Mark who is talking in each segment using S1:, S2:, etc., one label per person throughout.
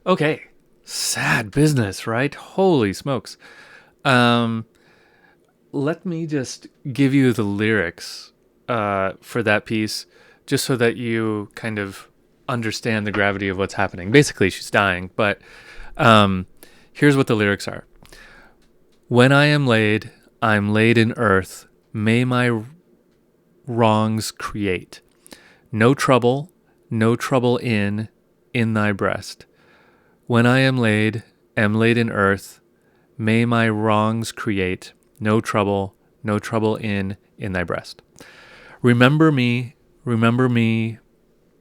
S1: Okay. Sad business, right? Holy smokes. Um, Let me just give you the lyrics for that piece, just so that you kind of understand the gravity of what's happening. Basically, she's dying, but um, here's what the lyrics are. When I am laid, I'm laid in earth. May my wrongs create. No trouble in thy breast. When I am laid in earth. May my wrongs create. No trouble in thy breast. Remember me,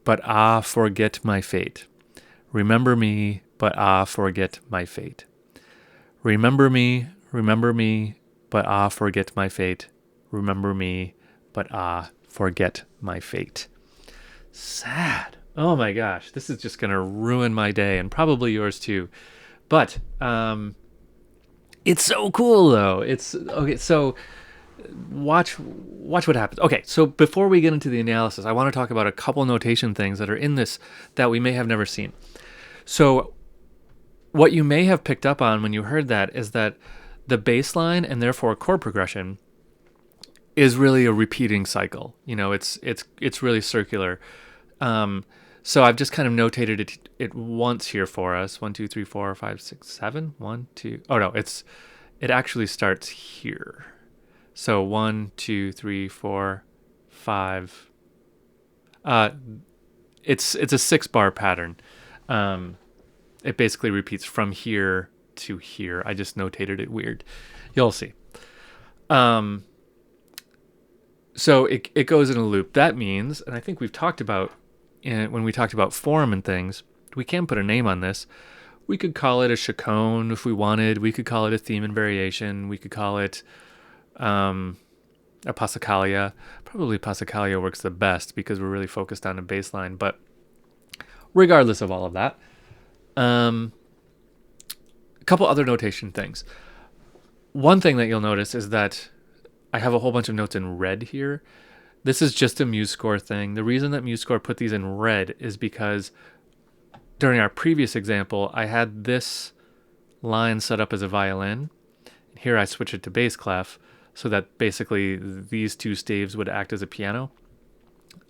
S1: but forget my fate. Remember me, but forget my fate. Remember me, but forget my fate. Remember me, but forget my fate. Sad. Oh my gosh, this is just gonna ruin my day and probably yours too. But it's so cool though. It's okay. So watch what happens. Okay, so before we get into the analysis, I want to talk about a couple notation things that are in this that we may have never seen. So what you may have picked up on when you heard that is that the bass line and therefore chord progression is really a repeating cycle. You know, it's really circular. So I've just kind of notated it once here for us. 1, 2, 3, 4, 5, 6, 7. 1, 2. Oh no, it actually starts here. So 1, 2, 3, 4, 5. It's a 6-bar pattern. It basically repeats from here to here. I just notated it weird. You'll see. So it goes in a loop. That means, and I think we've talked about when we talked about form and things, we can put a name on this. We could call it a chaconne if we wanted. We could call it a theme and variation. We could call it a passacaglia. Probably passacaglia works the best because we're really focused on a bass line. But regardless of all of that, a couple other notation things. One thing that you'll notice is that I have a whole bunch of notes in red here. This is just a MuseScore thing. The reason that MuseScore put these in red is because during our previous example, I had this line set up as a violin. Here I switch it to bass clef so that basically these two staves would act as a piano.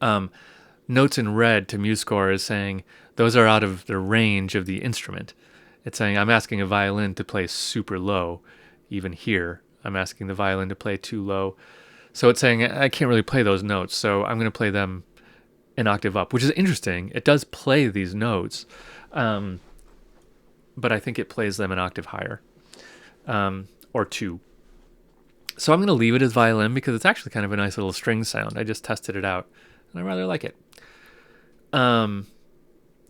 S1: Notes in red to MuseScore is saying those are out of the range of the instrument. It's saying I'm asking a violin to play super low. Even here, I'm asking the violin to play too low. So it's saying I can't really play those notes, so I'm going to play them an octave up, which is interesting. It does play these notes, but I think it plays them an octave higher, or two. So I'm going to leave it as violin because it's actually kind of a nice little string sound. I just tested it out, and I rather like it.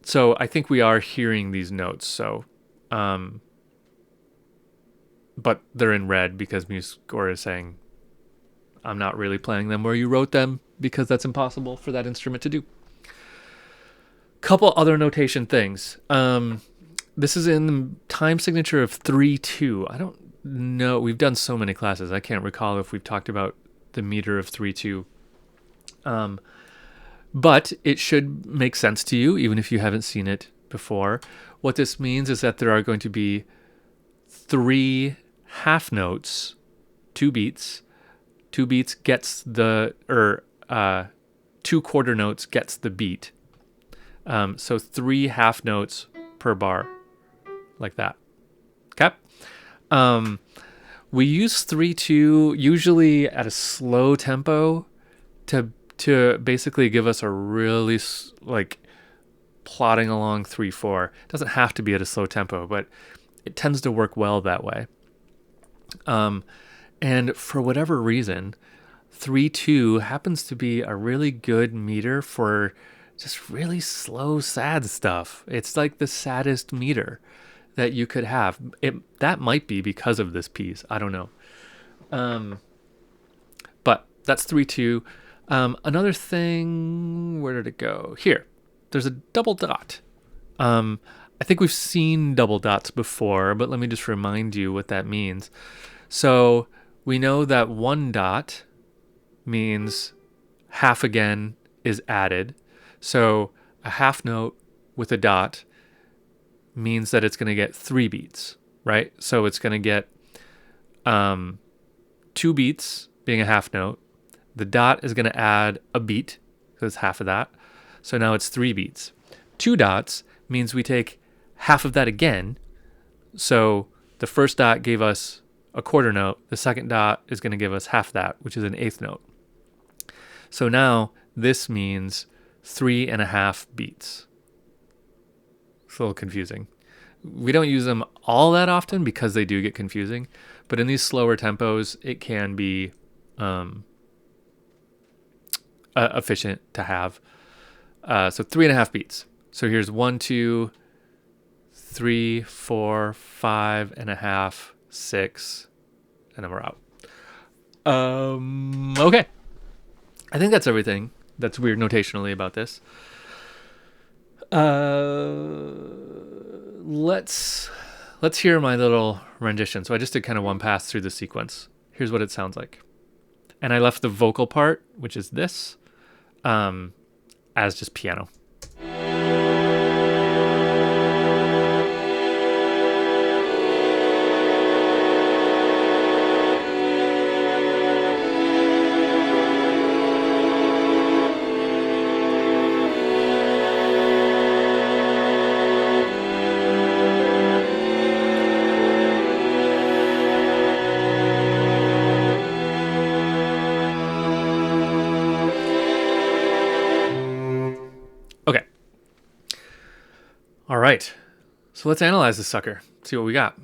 S1: So I think we are hearing these notes. So, but they're in red because MuseScore is saying I'm not really playing them where you wrote them because that's impossible for that instrument to do. Couple other notation things. This is in the time signature of 3/2. I don't know. We've done so many classes. I can't recall if we've talked about the meter of 3/2. But it should make sense to you, even if you haven't seen it before. What this means is that there are going to be 3 half notes, 2 beats. 2 beats gets the, 2 quarter notes gets the beat. So 3 half notes per bar, like that. Okay. We use 3/2 usually at a slow tempo to basically give us a really like plodding along 3/4. It doesn't have to be at a slow tempo, but it tends to work well that way. And for whatever reason, 3/2 happens to be a really good meter for just really slow, sad stuff. It's like the saddest meter that you could have. That might be because of this piece. I don't know. But that's 3/2. Another thing, where did it go? Here. There's a double dot. I think we've seen double dots before, but let me just remind you what that means. So we know that 1 dot means half again is added. So a half note with a dot means that it's going to get 3 beats, right? So it's going to get 2 beats being a half note. The dot is going to add a beat, because it's half of that. So now it's 3 beats. 2 dots means we take half of that again. So the first dot gave us a quarter note. The second dot is going to give us half that, which is an eighth note. So now this means 3.5 beats. It's a little confusing. We don't use them all that often because they do get confusing. But in these slower tempos, it can be efficient to have. So 3.5 beats. So here's 1, 2, 3, 4, 5.5, 6, and then we're out. Okay. I think that's everything that's weird notationally about this. Let's hear my little rendition. So I just did kind of one pass through the sequence. Here's what it sounds like. And I left the vocal part, which is this, as just piano. Okay. All right. So let's analyze this sucker. See what we got.